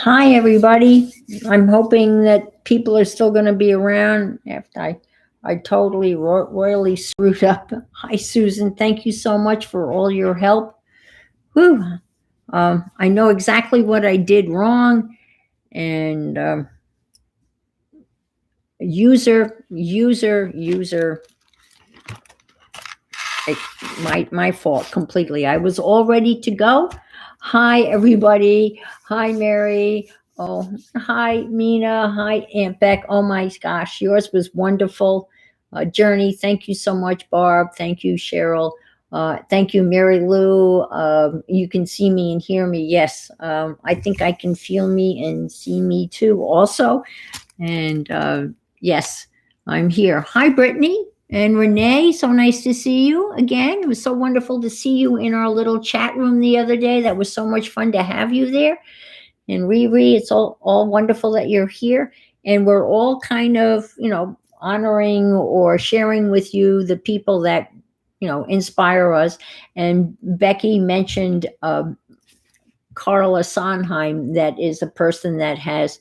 Hi, everybody. I'm hoping that people are still going to be around after I totally royally screwed up. Hi, Susan. Thank you so much for all your help. Whew. I know exactly what I did wrong. And user, it, my fault completely. I was all ready to go. Hi, everybody. Hi, Mary. Oh, hi, Mina. Hi, Aunt Beck. Oh my gosh, yours was wonderful. Journey, thank you so much, Barb. Thank you, Cheryl. Thank you, Mary Lou. You can see me and hear me. Yes, I think I can feel me and see me too, also. And yes, I'm here. Hi, Brittany and Renee. So nice to see you again. It was so wonderful to see you in our little chat room the other day. That was so much fun to have you there. And Riri, it's all wonderful that you're here. And we're all kind of, honoring or sharing with you the people that, inspire us. And Becky mentioned Carla Sondheim, that is a person that has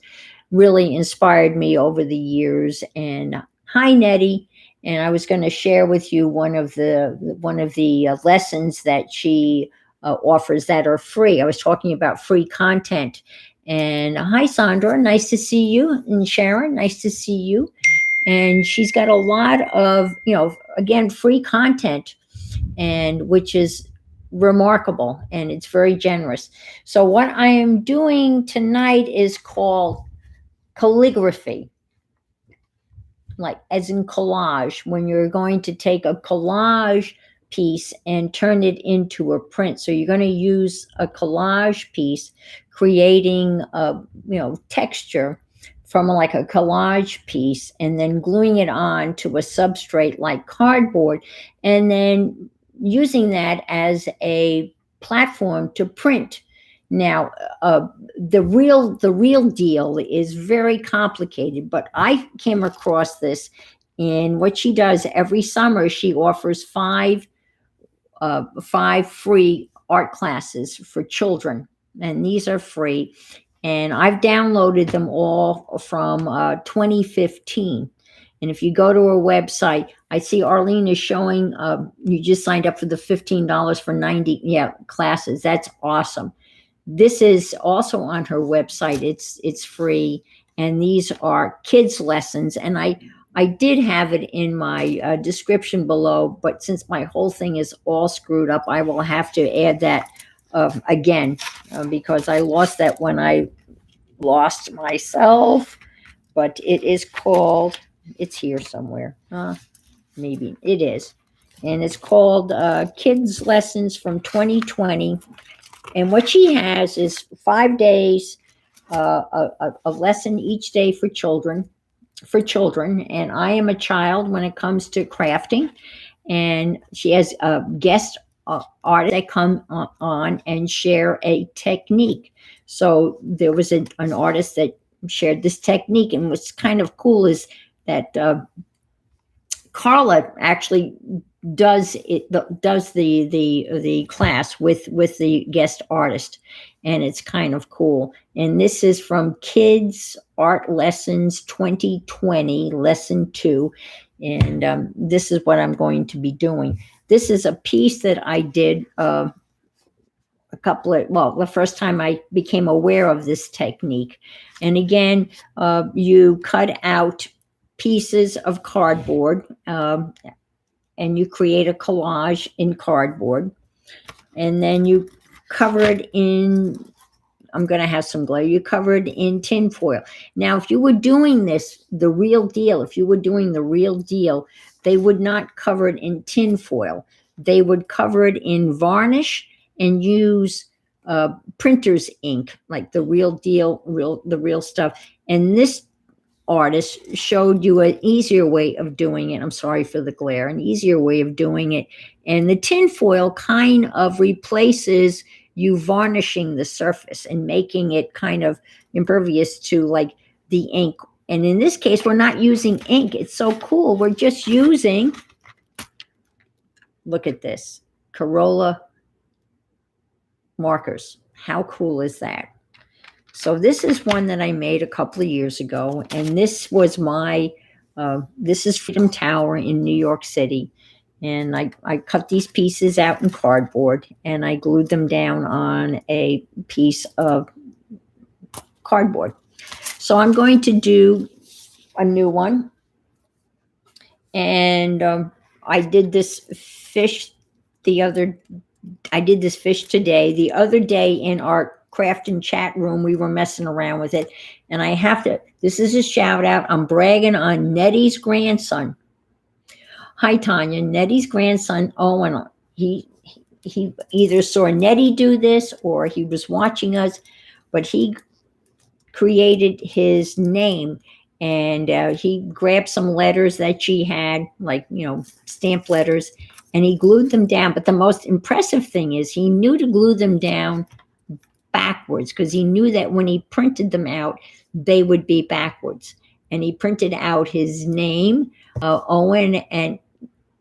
really inspired me over the years. And hi, Nettie. And I was going to share with you one of the lessons that she offers that are free. I was talking about free content. And hi, Sandra. Nice to see you. And Sharon, nice to see you. And she's got a lot of, again, free content, and which is remarkable, and it's very generous. So what I am doing tonight is called calligraphy, like as in collage, when you're going to take a collage piece and turn it into a print. So you're going to use a collage piece, creating a texture from like a collage piece, and then gluing it on to a substrate like cardboard, and then using that as a platform to print. Now, the real deal is very complicated, but I came across this in what she does every summer. She offers five free art classes for children, and these are free. And I've downloaded them all from 2015. And if you go to her website, I see Arlene is showing you just signed up for the $15 for 90 classes. That's awesome. This is also on her website. It's free, and these are kids lessons. And I did have it in my description below, but since my whole thing is all screwed up, I will have to add that again, because I lost that when I lost myself. But it is called. It's here somewhere. Maybe it is, and it's called Kids Lessons from 2020. And what she has is 5 days, a lesson each day for children. And I am a child when it comes to crafting. And she has a guest artist that come on and share a technique. So there was an artist that shared this technique, and what's kind of cool is that Carla actually does the class with the guest artist, and it's kind of cool. And this is from Kids Art Lessons 2020, lesson 2. And this is what I'm going to be doing. This is a piece that I did the first time I became aware of this technique. And again, you cut out pieces of cardboard, and you create a collage in cardboard, and then you cover it in, I'm going to have some glare, you cover it in tin foil. Now, if you were doing this the real deal, they would not cover it in tin foil. They would cover it in varnish and use printer's ink, like the real deal, the real stuff. And this artist showed you an easier way of doing it. I'm sorry for the glare, an easier way of doing it. And the tinfoil kind of replaces you varnishing the surface and making it kind of impervious to like the ink. And in this case, we're not using ink. It's so cool. We're just using, look at this, Corolla markers. How cool is that? So this is one that I made a couple of years ago, and this was this is Freedom Tower in New York City. And I cut these pieces out in cardboard and I glued them down on a piece of cardboard. So I'm going to do a new one. And I did this fish the other I did this fish today. The other day in our craft and chat room, we were messing around with it. And I have to, this is a shout out. I'm bragging on Nettie's grandson. Hi, Tanya. Nettie's grandson, Owen, he either saw Nettie do this or he was watching us, but he created his name and he grabbed some letters that she had, like, stamp letters, and he glued them down. But the most impressive thing is he knew to glue them down backwards because he knew that when he printed them out, they would be backwards. And he printed out his name, Owen, and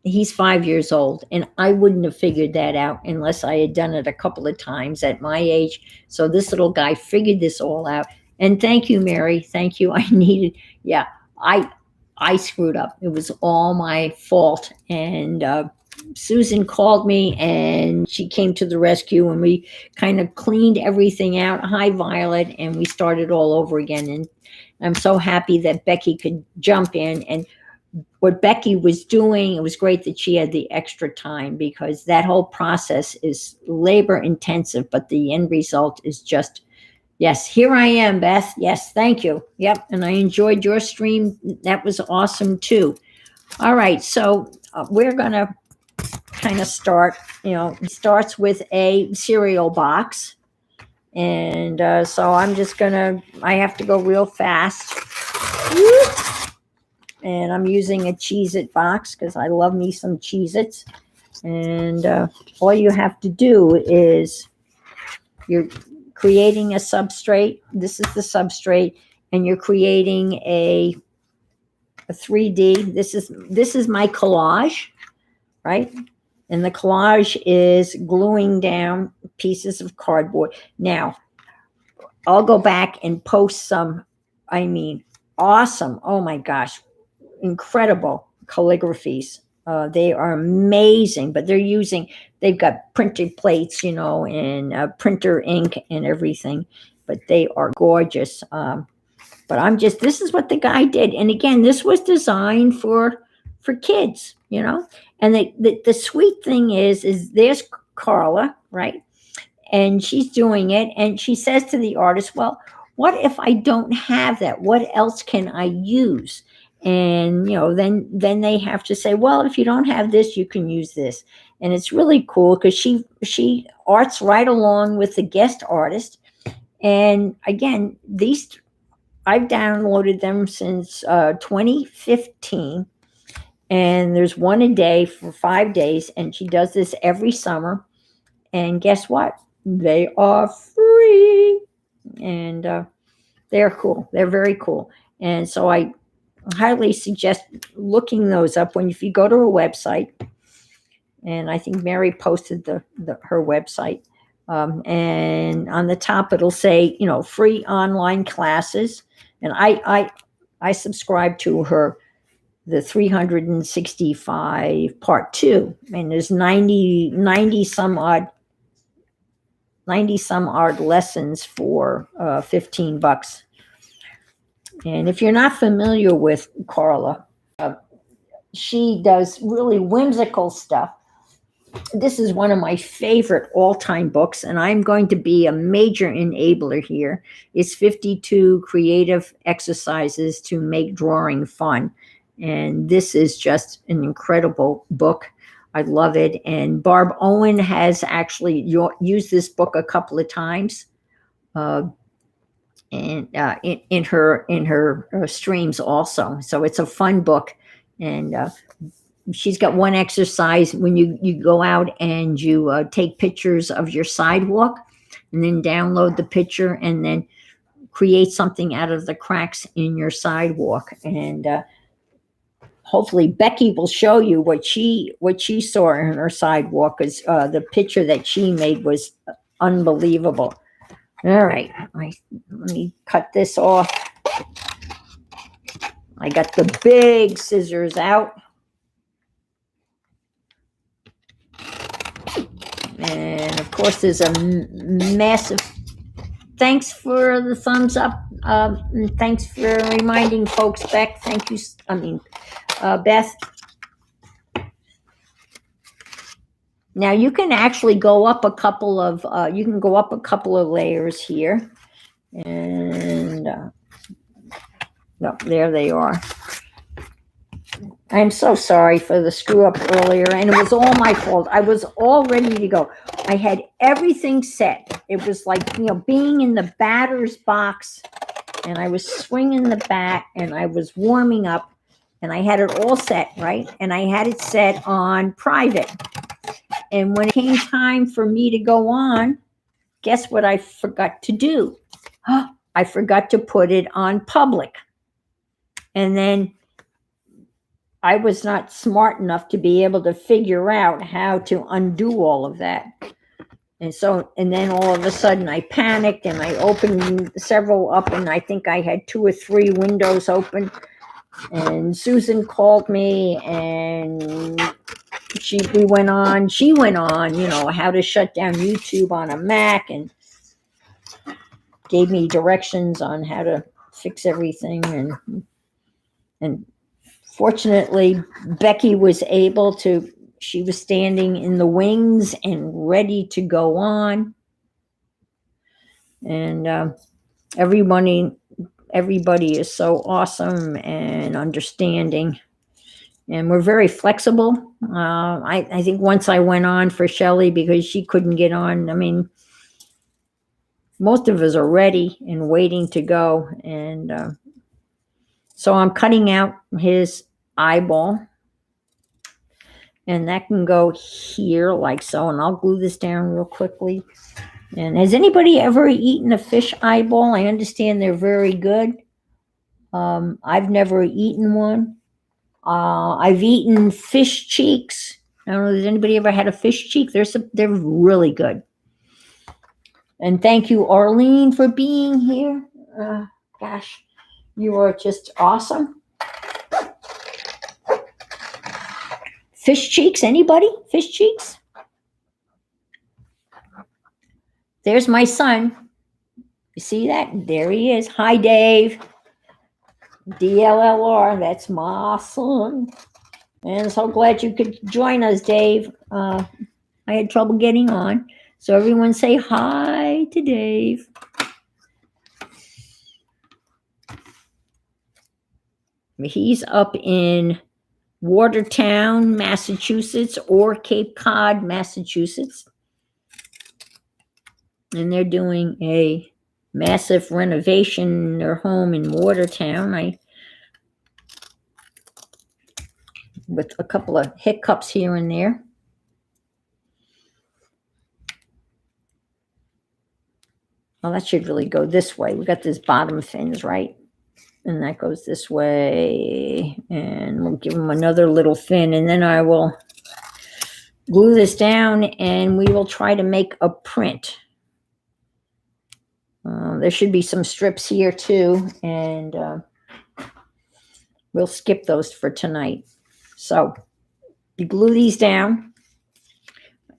he's 5 years old. And I wouldn't have figured that out unless I had done it a couple of times at my age. So this little guy figured this all out. And thank you, Mary. Thank you. I screwed up. It was all my fault. And Susan called me and she came to the rescue and we kind of cleaned everything out. Hi, Violet. And we started all over again. And I'm so happy that Becky could jump in. And what Becky was doing, it was great that she had the extra time because that whole process is labor intensive, but the end result is just, yes, here I am, Beth. Yes, thank you. Yep, and I enjoyed your stream. That was awesome too. All right, so we're going to kind of start, it starts with a cereal box. And so I'm just going to, I have to go real fast. And I'm using a Cheez-It box because I love me some Cheez-Its. And all you have to do is you're creating a substrate. This is the substrate, and you're creating a 3D. This is my collage, right? And the collage is gluing down pieces of cardboard. Now, I'll go back and post some, awesome. Oh my gosh, incredible calligraphies. They are amazing, but they've got printed plates, and printer ink and everything, but they are gorgeous. But this is what the guy did. And again, this was designed for kids, and the sweet thing is there's Carla, right? And she's doing it. And she says to the artist, well, what if I don't have that? What else can I use? And then they have to say, well, if you don't have this, you can use this. And it's really cool because she arts right along with the guest artist. And again, I've downloaded them since 2015, and there's one a day for 5 days, and she does this every summer. And guess what? They are free, and they're cool. They're very cool. And so I highly suggest looking those up if you go to her website. And I think Mary posted her website. And on the top, it'll say, free online classes. And I subscribe to the 365 part 2. And there's 90 some odd lessons for $15. And if you're not familiar with Carla, she does really whimsical stuff. This is one of my favorite all-time books, and I'm going to be a major enabler here. It's 52 creative exercises to make drawing fun. And this is just an incredible book. I love it. And Barb Owen has actually used this book a couple of times. And in her streams also. So it's a fun book. And she's got one exercise when you go out and you take pictures of your sidewalk and then download the picture and then create something out of the cracks in your sidewalk. And hopefully Becky will show you what she saw in her sidewalk, because the picture that she made was unbelievable. All right, let me cut this off. I got the big scissors out. And of course, there's a massive thanks for the thumbs up. And thanks for reminding folks, Beck. Thank you. Beth. Now you can actually go up a couple of layers here, and no, there they are. I'm so sorry for the screw up earlier, and it was all my fault. I was all ready to go. I had everything set. It was like, being in the batter's box, and I was swinging the bat, and I was warming up, and I had it all set, right? And I had it set on private. And when it came time for me to go on, guess what I forgot to do? I forgot to put it on public. And then I was not smart enough to be able to figure out how to undo all of that. And then all of a sudden I panicked and I opened several up, and I think I had 2 or 3 windows open. And Susan called me, and she went on, how to shut down YouTube on a Mac, and gave me directions on how to fix everything. And fortunately, Becky was able to, she was standing in the wings and ready to go on. And everybody is so awesome and understanding. And we're very flexible. I think once I went on for Shelley because she couldn't get on. Most of us are ready and waiting to go. And so I'm cutting out his eyeball. And that can go here like so. And I'll glue this down real quickly. And has anybody ever eaten a fish eyeball? I understand they're very good. I've never eaten one. I've eaten fish cheeks. I don't know, has anybody ever had a fish cheek? They're really good. And thank you, Arlene, for being here. Gosh, you are just awesome. Fish cheeks, anybody? Fish cheeks? There's my son. You see that? There he is. Hi, Dave. DLLR, that's my son. And so glad you could join us, Dave. I had trouble getting on. So everyone say hi to Dave. He's up in Watertown, Massachusetts, or Cape Cod, Massachusetts. And they're doing a massive renovation in their home in Watertown. With a couple of hiccups here and there. Well, that should really go this way. We got this bottom fins, right? And that goes this way. And we'll give them another little fin. And then I will glue this down, and we will try to make a print. There should be some strips here too. And we'll skip those for tonight. So you glue these down.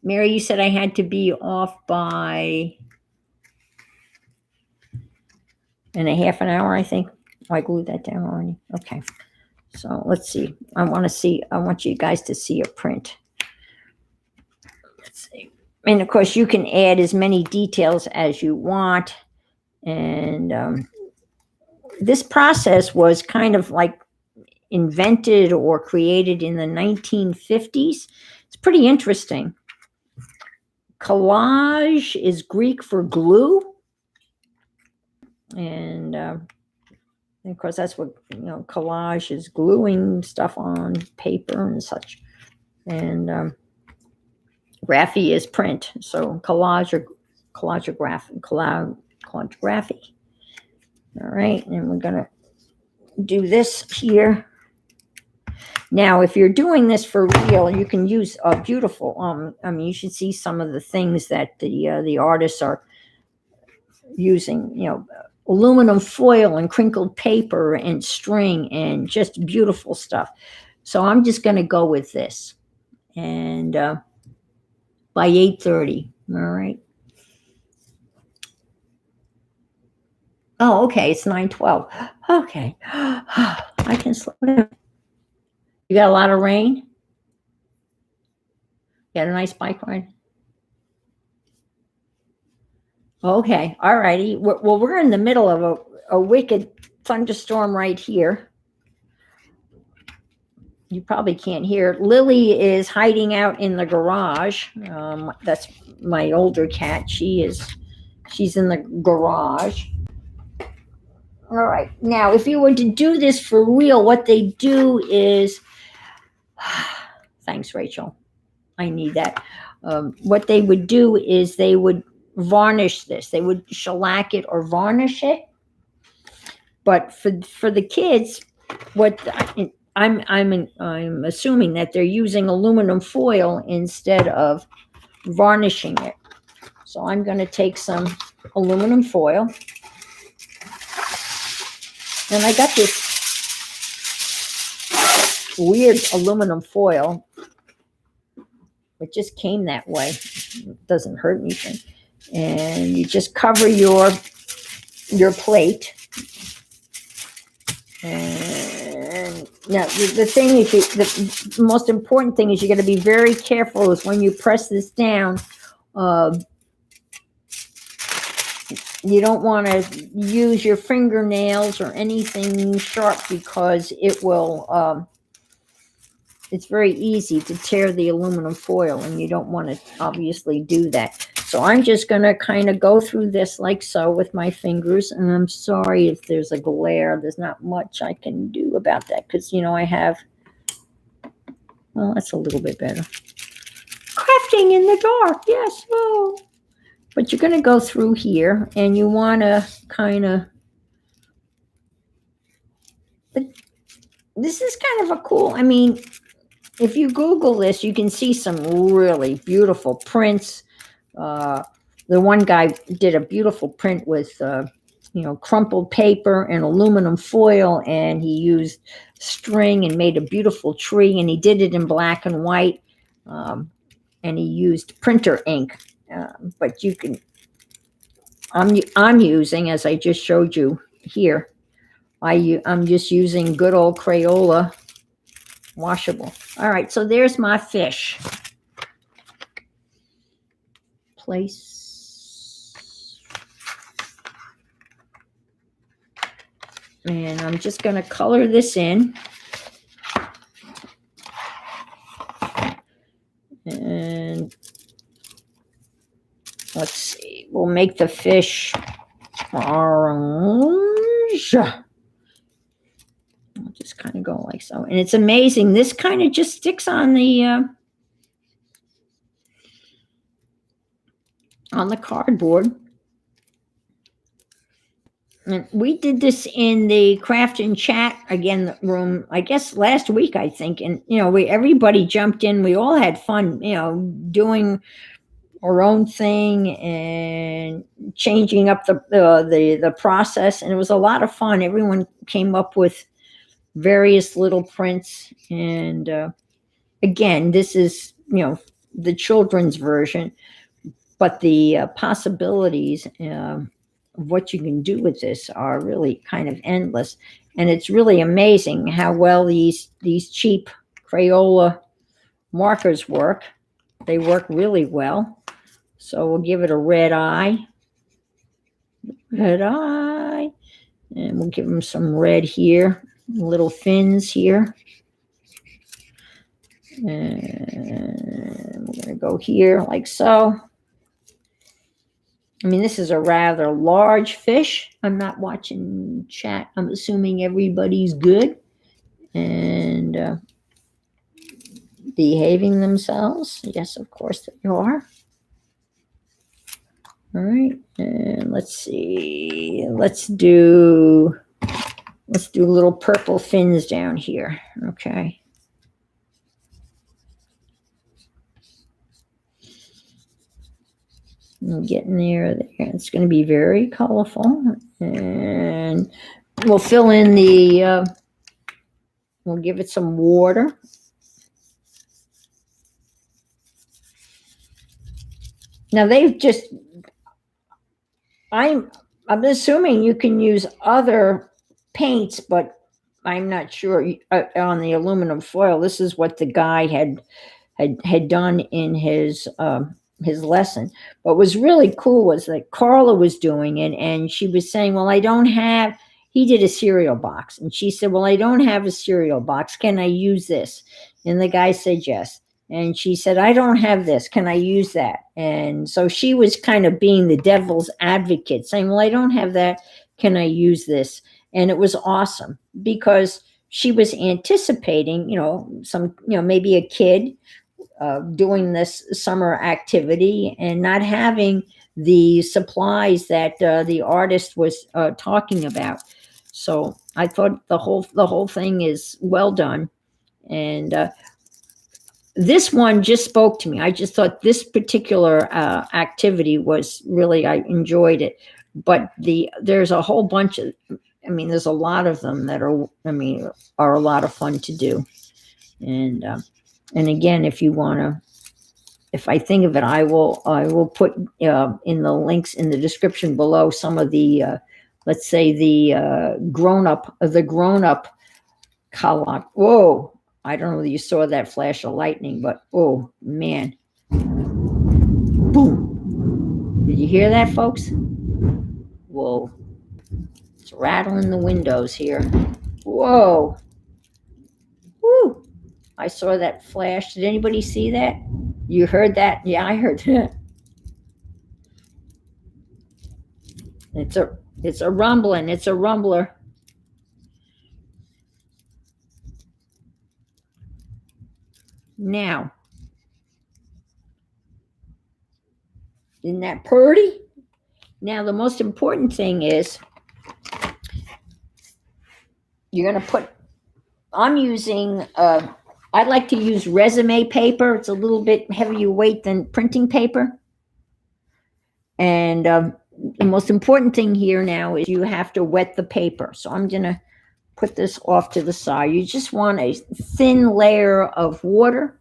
Mary, you said I had to be off by in a half an hour, I think. Oh, I glued that down already. Okay. So let's see. I want you guys to see a print. Let's see. And of course, you can add as many details as you want. And this process was kind of like invented or created in the 1950s. It's pretty interesting. Collage is Greek for glue. And of course, that's what, collage is, gluing stuff on paper and such. And graphy is print. So collagography. All right. And we're going to do this here. Now, if you're doing this for real, you can use a beautiful, you should see some of the things that the artists are using, aluminum foil and crinkled paper and string and just beautiful stuff. So I'm just going to go with this. And by 8:30, all right. Oh, okay, it's 9:12. Okay. I can slow down. You got a lot of rain? You got a nice bike ride? Okay, all righty. Well, we're in the middle of a wicked thunderstorm right here. You probably can't hear. Lily is hiding out in the garage. That's my older cat. She's in the garage. All right. Now, if you were to do this for real, what they do is, thanks, Rachel. I need that. What they would do is they would varnish this. They would shellac it or varnish it. But for the kids, what I'm assuming that they're using aluminum foil instead of varnishing it. So I'm going to take some aluminum foil, and I got this weird aluminum foil. It just came that way. It doesn't hurt anything. And you just cover your plate. And now the thing is, the most important thing is you got to be very careful is when you press this down. You don't want to use your fingernails or anything sharp because it will. It's very easy to tear the aluminum foil, and you don't want to obviously do that. So I'm just going to kind of go through this like so with my fingers, and I'm sorry if there's a glare. There's not much I can do about that because, I have, well, that's a little bit better. Crafting in the dark, yes. Oh. But you're going to go through here, and you want to kind of, this is kind of a cool, if you Google this, you can see some really beautiful prints. The one guy did a beautiful print with, crumpled paper and aluminum foil, and he used string and made a beautiful tree, and he did it in black and white, and he used printer ink. But you can, I'm using, as I just showed you here, I'm just using good old Crayola washable. All right, so there's my fish. Place. And I'm just going to color this in. And let's see, we'll make the fish orange. I'll just kind of go like so. And it's amazing. This kind of just sticks on the cardboard. And we did this in the craft and chat again room, I guess last week, I think. And, everybody jumped in. We all had fun, doing our own thing and changing up the process. And it was a lot of fun. Everyone came up with various little prints. And again, this is, the children's version, but the possibilities of what you can do with this are really kind of endless. And it's really amazing how well these cheap Crayola markers work. They work really well. So we'll give it a red eye. Red eye. And we'll give them some red here. Little fins here. And we're going to go here like so. This is a rather large fish. I'm not watching chat. I'm assuming everybody's good and behaving themselves. Yes, of course they are. All right, and let's see. Let's do little purple fins down here. Okay. I'm getting there. It's going to be very colorful. And we'll fill in we'll give it some water. Now they've just, I'm assuming you can use other paints, but I'm not sure on the aluminum foil. This is what the guy had done in his lesson. What was really cool was that Carla was doing it, and she was saying, "Well, I don't have." He did a cereal box, and she said, "Well, I don't have a cereal box. Can I use this?" And the guy said yes. And she said, "I don't have this. Can I use that?" And so she was kind of being the devil's advocate, saying, "Well, I don't have that. Can I use this?" And it was awesome because she was anticipating, maybe a kid doing this summer activity and not having the supplies that the artist was talking about. So I thought the whole thing is well done. And this one just spoke to me. I just thought this particular activity was really, I enjoyed it. But there's a whole bunch of, there's a lot of them that are a lot of fun to do. And again, if I think of it, I will put in the links in the description below some of the, let's say the grown up color. Whoa. I don't know whether you saw that flash of lightning, but oh man. Boom. Did you hear that, folks? Whoa. It's rattling the windows here. Whoa. Woo. I saw that flash. Did anybody see that? You heard that? Yeah, I heard that. It's a rumbling. It's a rumbler. Now, isn't that pretty? Now, the most important thing is you're going to put, I'm using, I like to use resume paper. It's a little bit heavier weight than printing paper. And the most important thing here now is you have to wet the paper. So I'm going to put this off to the side. You just want a thin layer of water.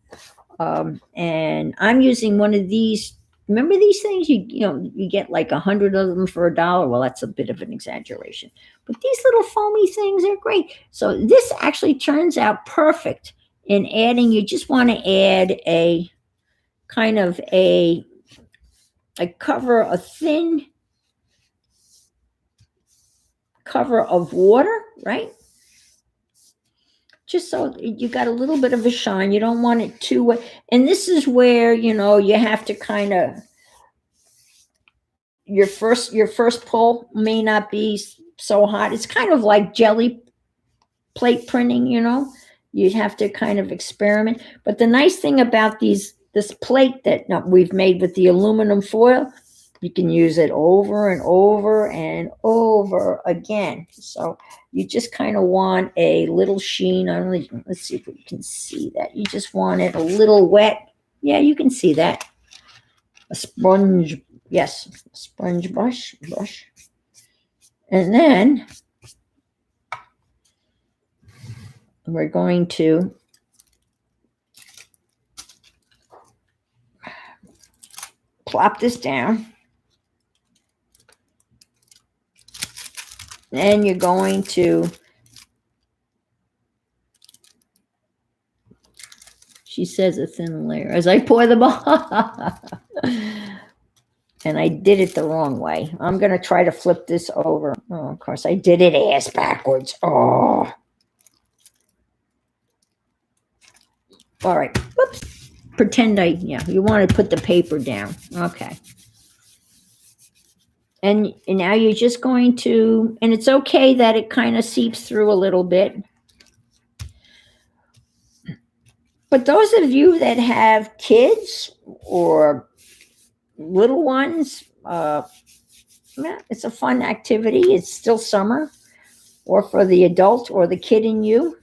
And I'm using one of these. Remember these things? You get like 100 of them for $1. Well, that's a bit of an exaggeration. But these little foamy things are great. So this actually turns out perfect in adding. You just want to add a kind of a cover, a thin cover of water, right? Just so you got a little bit of a shine. You don't want it too wet. And this is where, you have to kind of, your first pull may not be so hot. It's kind of like jelly plate printing, you have to kind of experiment. But the nice thing about this plate that we've made with the aluminum foil, you can use it over and over and over again. So you just kind of want a little sheen. Let's see if we can see that. You just want it a little wet. Yeah, you can see that. A sponge, yes, a sponge brush. And then we're going to plop this down. And you're going to, she says a thin layer as I pour the ball. And I did it the wrong way. I'm going to try to flip this over. Oh, of course, I did it ass backwards. Oh. All right. Whoops. Pretend you want to put the paper down. Okay. And now you're just going to, and it's okay that it kind of seeps through a little bit. But those of you that have kids or little ones, it's a fun activity. It's still summer, or for the adult or the kid in you,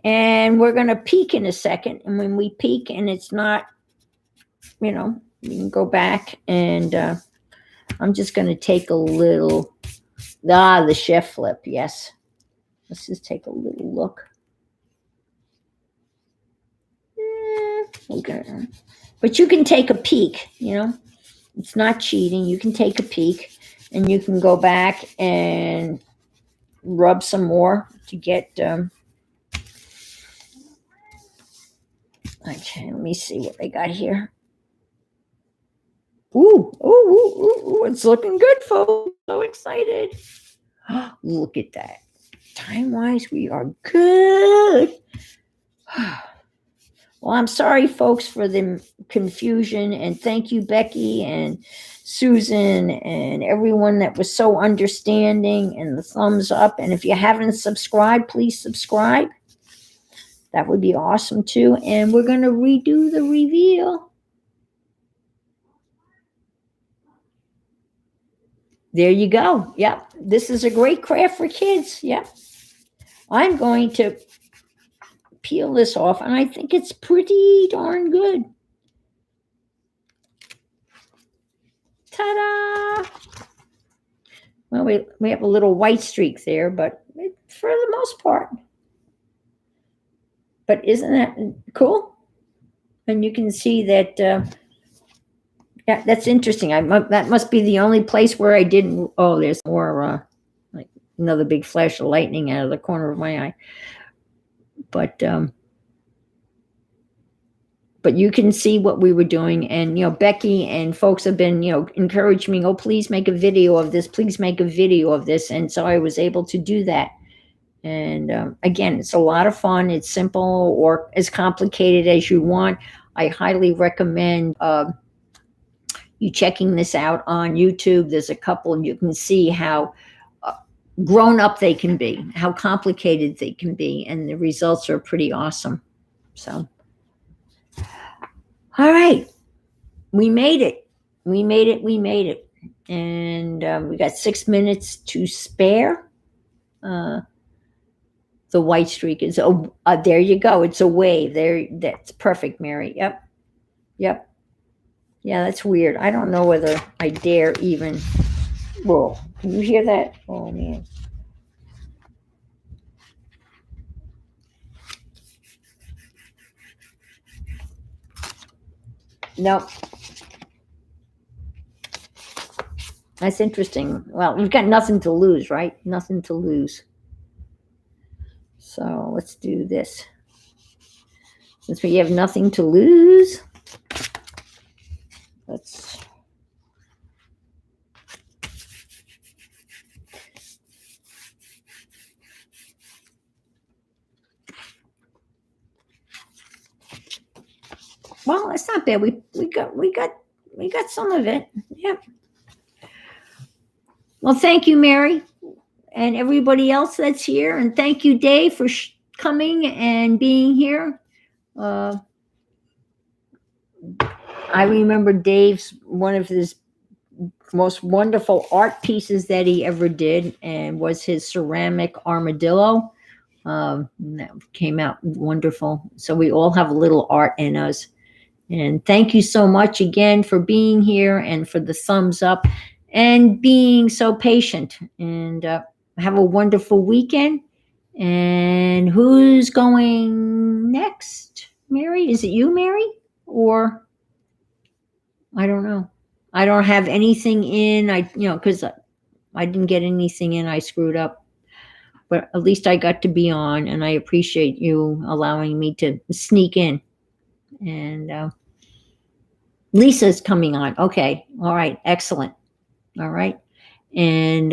And we're going to peek in a second. And when we peek and it's not, We can go back and I'm just going to take a little, the chef flip. Yes. Let's just take a little look. Okay. But you can take a peek, it's not cheating. You can take a peek and you can go back and rub some more to get, okay, let me see what I got here. Ooh, it's looking good, folks. So excited. Look at that. Time-wise, we are good. Well, I'm sorry, folks, for the confusion, and thank you, Becky and Susan and everyone that was so understanding, and the thumbs up. And if you haven't subscribed, please subscribe. That would be awesome too. And we're going to redo the reveal. There you go. Yep. This is a great craft for kids. Yep. I'm going to peel this off, and I think it's pretty darn good. Ta-da! Well, we have a little white streak there, but for the most part. But isn't that cool? And you can see that, yeah, that's interesting. That must be the only place where I didn't, oh, there's more, like another big flash of lightning out of the corner of my eye. But you can see what we were doing. And, Becky and folks have been, encouraging me, oh, please make a video of this. Please make a video of this. And so I was able to do that. And again, it's a lot of fun. It's simple or as complicated as you want. I highly recommend you checking this out on YouTube. There's a couple, and you can see how grown up they can be, how complicated they can be, and the results are pretty awesome. So, all right, we made it. We made it. And we got 6 minutes to spare. The white streak is, there you go. It's a wave there. That's perfect, Mary. Yep. Yeah, that's weird. I don't know whether I dare even. Whoa, can you hear that? Oh, man. Nope. That's interesting. Well, we've got nothing to lose, right? Nothing to lose. So let's do this. Since we have nothing to lose, let's. Well, it's not bad. We got some of it. Yep. Well, thank you, Mary, and everybody else that's here, and thank you, Dave, for coming and being here. I remember Dave's one of his most wonderful art pieces that he ever did, and was his ceramic armadillo. That came out wonderful. So we all have a little art in us. And thank you so much again for being here, and for the thumbs up, and being so patient. And have a wonderful weekend. And who's going next? Mary? Is it you, Mary? Or I don't know. I don't have anything in. Because I didn't get anything in. I screwed up. But at least I got to be on, and I appreciate you allowing me to sneak in. And Lisa's coming on. Okay. All right. Excellent. All right. And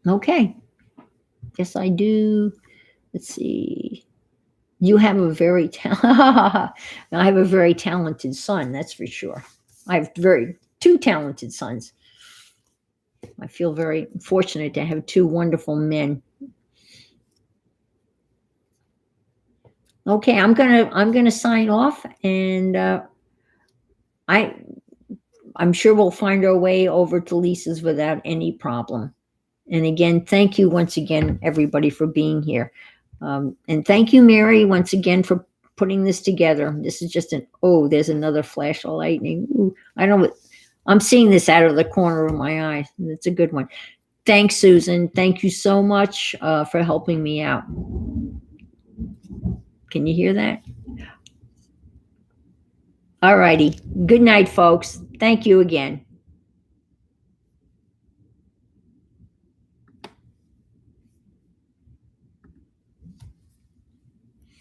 okay. Yes, I do. Let's see. You have a very I have a very talented son. That's for sure. I have two talented sons. I feel very fortunate to have two wonderful men. Okay, I'm gonna sign off, and I'm sure we'll find our way over to Lisa's without any problem. And again, thank you once again, everybody, for being here. And thank you, Mary, once again for putting this together. This is just there's another flash of lightning. Ooh, I don't, I'm seeing this out of the corner of my eye. It's a good one. Thanks, Susan. Thank you so much for helping me out. Can you hear that? All righty. Good night, folks. Thank you again.